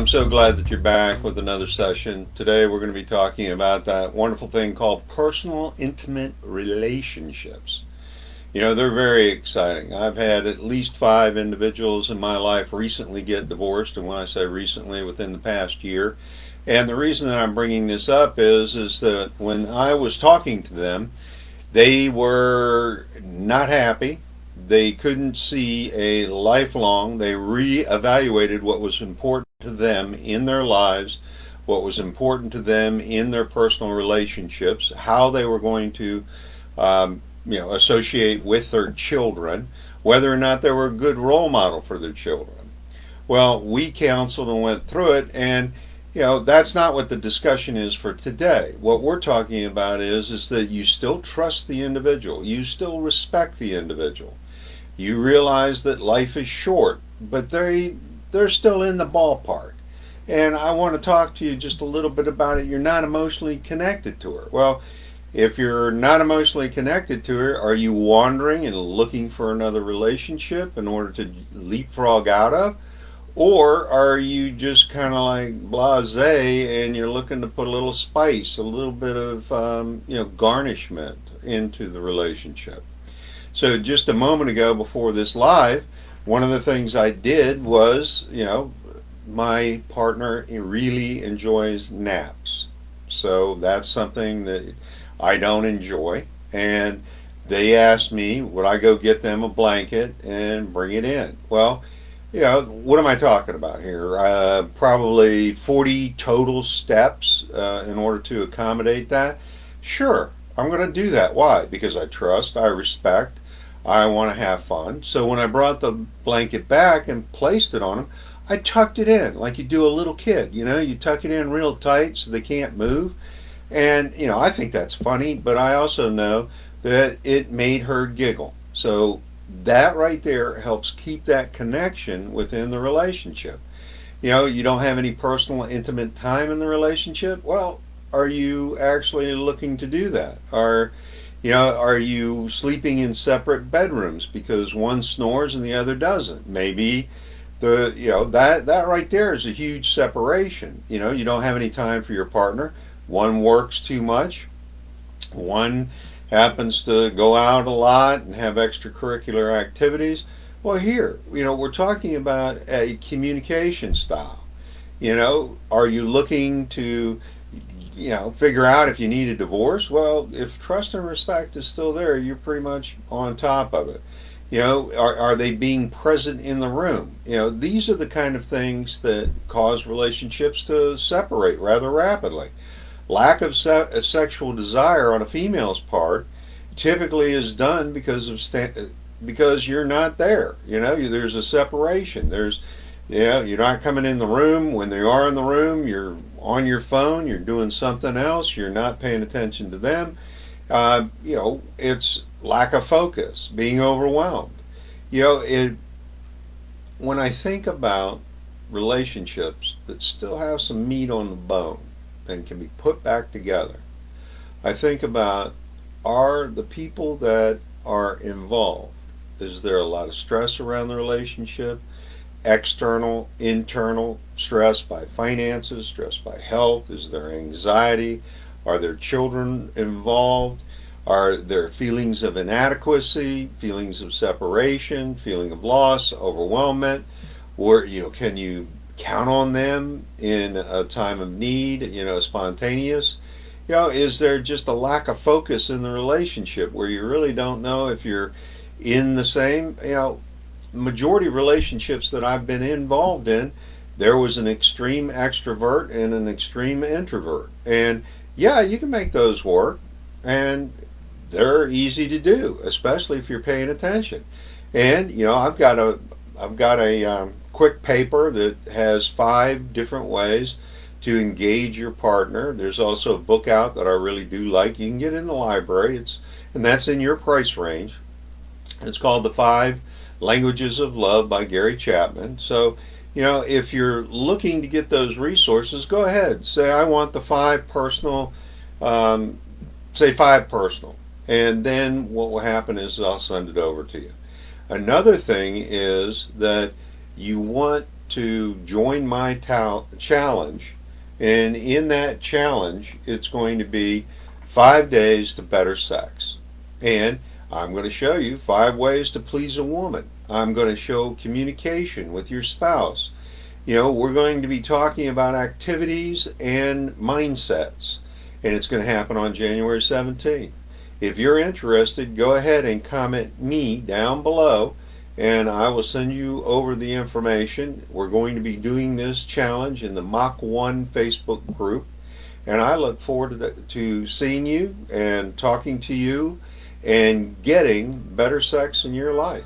I'm so glad that you're back with another session. Today we're going to be talking about that wonderful thing called personal intimate relationships. They're very exciting. I've had at least five individuals in my life recently get divorced, and when I say recently, within the past year. And the reason that I'm bringing this up is that when I was talking to them, they were not happy. They couldn't see a lifelong. They reevaluated what was important to them in their lives, what was important to them in their personal relationships, how they were going to, associate with their children, whether or not they were a good role model for their children. Well, we counseled and went through it, and that's not what the discussion is for today. What we're talking about is that you still trust the individual, you still respect the individual. You realize that life is short, but they're still in the ballpark. And I want to talk to you just a little bit about it. You're not emotionally connected to her. Well, if you're not emotionally connected to her, are you wandering and looking for another relationship in order to leapfrog out of? Or are you just kind of like blasé and you're looking to put a little spice, a little bit of garnishment into the relationship? So just a moment ago before this live, one of the things I did was, my partner really enjoys naps. So that's something that I don't enjoy. And they asked me, would I go get them a blanket and bring it in? Well, what am I talking about here? Probably 40 total steps in order to accommodate that. Sure, I'm going to do that. Why? Because I trust, I respect, I want to have fun. So when I brought the blanket back and placed it on them, I tucked it in like you do a little kid. You tuck it in real tight so they can't move. And, I think that's funny, but I also know that it made her giggle. So that right there helps keep that connection within the relationship. You don't have any personal, intimate time in the relationship. Well, are you actually looking to do that? Are you sleeping in separate bedrooms because one snores and the other doesn't? Maybe that right there is a huge separation. You don't have any time for your partner. One works too much. One happens to go out a lot and have extracurricular activities. Well, here, we're talking about a communication style. Are you looking to figure out if you need a divorce? Well, if trust and respect is still there, you're pretty much on top of it. Are they being present in the room? These are the kind of things that cause relationships to separate rather rapidly. Lack of sexual desire on a female's part typically is done because you're not there. There's a separation. You're not coming in the room. When they are in the room, you're on your phone. You're doing something else. You're not paying attention to them. It's lack of focus, being overwhelmed. When I think about relationships that still have some meat on the bone and can be put back together, I think about, are the people that are involved, is there a lot of stress around the relationship? External, internal stress by finances, stress by health? Is there anxiety? Are there children involved? Are there feelings of inadequacy, feelings of separation, feeling of loss, overwhelmment? Or can you count on them in a time of need? Spontaneous. Is there just a lack of focus in the relationship where you really don't know if you're in the same? Majority of relationships that I've been involved in, there was an extreme extrovert and an extreme introvert, and yeah, you can make those work, and they're easy to do, especially if you're paying attention. And I've got a quick paper that has 5 different ways to engage your partner. There's also a book out that I really do like. You can get in the library. And that's in your price range. It's called The 5 Languages of Love by Gary Chapman. So, if you're looking to get those resources, go ahead. Say, I want the 5 personal, say 5 personal. And then what will happen is I'll send it over to you. Another thing is that you want to join my challenge. And in that challenge, it's going to be 5 days to better sex. And I'm going to show you 5 ways to please a woman. I'm going to show communication with your spouse. We're going to be talking about activities and mindsets. And it's going to happen on January 17th. If you're interested, go ahead and comment me down below, and I will send you over the information. We're going to be doing this challenge in the Mach 1 Facebook group, and I look forward to seeing you and talking to you and getting better sex in your life.